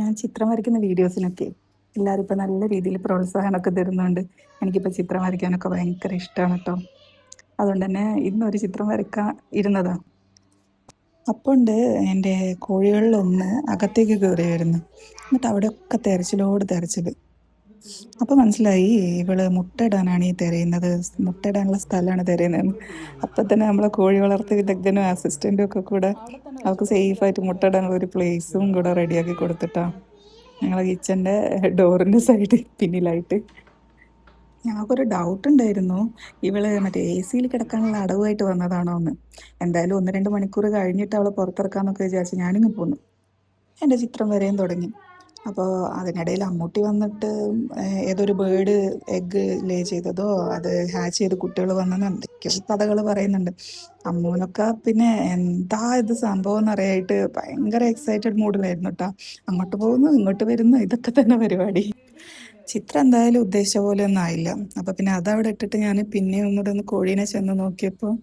ഞാൻ ചിത്രം വരയ്ക്കുന്ന വീഡിയോസിനൊക്കെ എല്ലാവരും ഇപ്പം നല്ല രീതിയിൽ പ്രോത്സാഹനമൊക്കെ തരുന്നുണ്ട്. എനിക്കിപ്പോൾ ചിത്രം വരയ്ക്കാനൊക്കെ ഭയങ്കര ഇഷ്ടമാണ് കേട്ടോ. അതുകൊണ്ട് തന്നെ ഇന്നൊരു ചിത്രം വരയ്ക്കാൻ ഇരുന്നതാണ്. അപ്പോൾ ഉണ്ട് എൻ്റെ കോഴികളിലൊന്ന് അകത്തേക്ക് കയറി വരുന്നു. എന്നിട്ട് അവിടെയൊക്കെ തെരച്ചിലോട് തെരച്ചിൽ. അപ്പോൾ മനസ്സിലായി ഇവള് മുട്ടയിടാനാണ് ഈ തിരയുന്നത്, മുട്ടയിടാനുള്ള സ്ഥലമാണ് തിരയുന്നത്. അപ്പം തന്നെ നമ്മളെ കോഴി വളർത്ത് വിദഗ്ധനും അസിസ്റ്റൻറ്റും ഒക്കെ കൂടെ അവൾക്ക് സേഫായിട്ട് മുട്ടയിടാനുള്ള ഒരു പ്ലേസും കൂടെ റെഡിയാക്കി കൊടുത്തിട്ടാ ഞങ്ങളെ കിച്ചൻ്റെ ഡോറിൻ്റെ സൈഡ് പിന്നിലായിട്ട്. ഞങ്ങൾക്കൊരു ഡൗട്ട് ഉണ്ടായിരുന്നു, ഇവള് മറ്റേ എ സിയിൽ കിടക്കാനുള്ള അടവുമായിട്ട് വന്നതാണോ എന്ന്. എന്തായാലും 1-2 മണിക്കൂർ കഴിഞ്ഞിട്ട് അവളെ പുറത്തിറക്കാമെന്നൊക്കെ വിചാരിച്ച് ഞാനിങ്ങ് പോന്നു. എൻ്റെ ചിത്രം വരെയും തുടങ്ങി. അപ്പോൾ അതിനിടയിൽ അമ്മൂട്ടി വന്നിട്ട് ഏതൊരു ബേർഡ് എഗ്ഗ് ലേ ചെയ്തതോ അത് ഹാച്ച് ചെയ്ത് കുട്ടികൾ വന്നെന്ന് എന്തൊക്കെയോ കഥകൾ പറയുന്നുണ്ട്. അമ്മൂനൊക്കെ പിന്നെ എന്താ ഇത് സംഭവം എന്നറിയായിട്ട് ഭയങ്കര എക്സൈറ്റഡ് മൂഡിലായിരുന്നു കേട്ടോ. അങ്ങോട്ട് പോകുന്നു ഇങ്ങോട്ട് വരുന്നു ഇതൊക്കെ തന്നെ പരിപാടി. ചിത്രം എന്തായാലും ഉദ്ദേശിച്ച പോലെ ഒന്നും ആയില്ല. അപ്പം പിന്നെ അതവിടെ ഇട്ടിട്ട് ഞാൻ പിന്നെ ഒന്നുകൂടെ ഒന്ന് കോഴീനെ ചെന്ന് നോക്കിയപ്പോൾ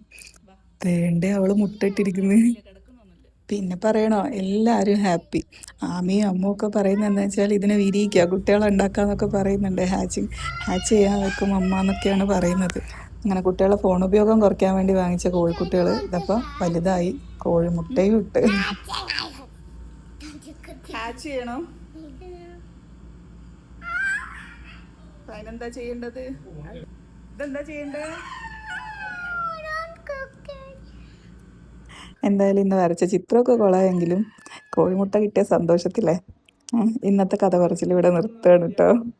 വേണ്ടേ അവള് മുട്ടയിട്ടിരിക്കുന്നു. പിന്നെ പറയണോ, എല്ലാവരും ഹാപ്പി. ആമിയും അമ്മും ഒക്കെ പറയുന്നത് എന്താ വെച്ചാൽ ഇതിനെ വിരിയിക്കുക കുട്ടികളെ ഉണ്ടാക്കാന്നൊക്കെ പറയുന്നുണ്ട്. ഹാച്ച് ചെയ്യാൻ വെക്കും അമ്മ എന്നൊക്കെയാണ് പറയുന്നത്. അങ്ങനെ കുട്ടികളെ ഫോൺ ഉപയോഗം കുറയ്ക്കാൻ വേണ്ടി വാങ്ങിച്ച കോഴിക്കുട്ടികൾ ഇതപ്പോൾ വലുതായി, കോഴിമുട്ടയും ഇട്ട്. ഹാച്ച് ചെയ്യണം. അതിനെന്താ ചെയ്യേണ്ടത്? ഇതെന്താ ചെയ്യേണ്ടത്? എന്തായാലും ഇന്ന് വരച്ച ചിത്രമൊക്കെ കൊള്ളാമെങ്കിലും കോഴിമുട്ട കിട്ടിയ സന്തോഷത്തിലേ ഇന്നത്തെ കഥ പറച്ചിൽ ഇവിടെ നിർത്തുകയാണ് കേട്ടോ.